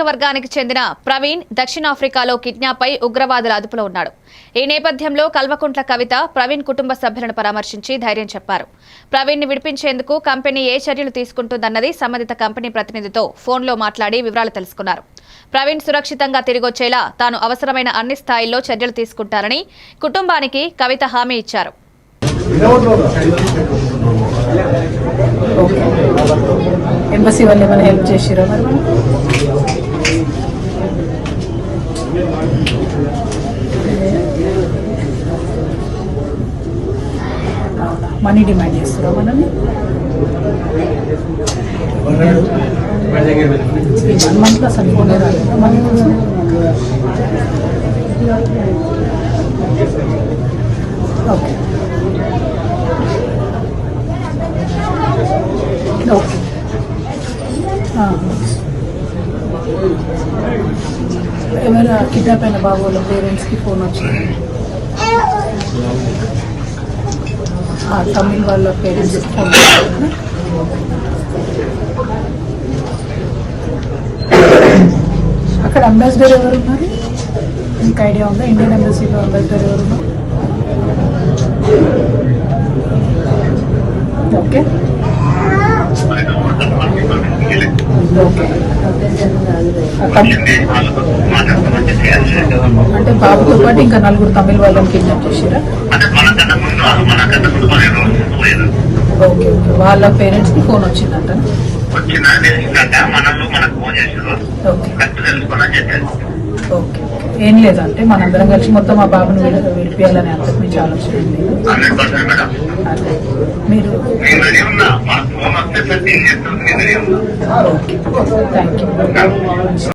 వర్గానికి చెందిన ప్రవీణ్ దక్షిణాఫ్రికాలో కిడ్నాప్ అయి ఉగ్రవాదుల అదుపులో ఉన్నాడు. ఈ నేపథ్యంలో కల్వకుంట్ల కవిత ప్రవీణ్ కుటుంబ సభ్యులను పరామర్శించి ధైర్యం చెప్పారు. ప్రవీణ్ ని విడిపించేందుకు కంపెనీ ఏ చర్యలు తీసుకుంటుందన్నది సంబంధిత కంపెనీ ప్రతినిధితో ఫోన్లో మాట్లాడి వివరాలు తెలుసుకున్నారు. ప్రవీణ్ సురక్షితంగా తిరిగొచ్చేలా తాను అవసరమైన అన్ని స్థాయిల్లో చర్యలు తీసుకుంటారని కుటుంబానికి కవిత హామీ ఇచ్చారు. ఎంబసీ వాళ్ళు ఏమైనా హెల్ప్ చేసిరా మరి మనీ డిమాండ్ చేస్తారా మనల్ని? 1 month అసలు ఇవ్వలే రాలేదా మనీ కోసం? ఓకే ఓకే ఎవరు కిడ్నాప్ అయిన బాబు వాళ్ళ పేరెంట్స్కి ఫోన్ వచ్చింది. తమిళ వాళ్ళ పేరెంట్స్కి ఫోన్ వచ్చింది. అక్కడ అంబాసిడర్ ఎవరు ఉన్నారు? మీకు ఐడియా ఉందా? ఇండియన్ ఎంబసీలో అంబాసిడర్ ఎవరు ఉన్నారు? ఓకే అంటే బాబుతో పాటు ఇంకా 4 తమిళ వాళ్ళని కిడ్నాప్ చేసారా? ఓకే ఓకే వాళ్ళ పేరెంట్స్ కి ఫోన్ వచ్చిందంట. ఓకే ఏం లేదంటే మనందరం కలిసి మొత్తం ఆ బాబుని విడిపియాలని అంతకు మించి ఆలోచన మీరు ఓకే థ్యాంక్ యూ.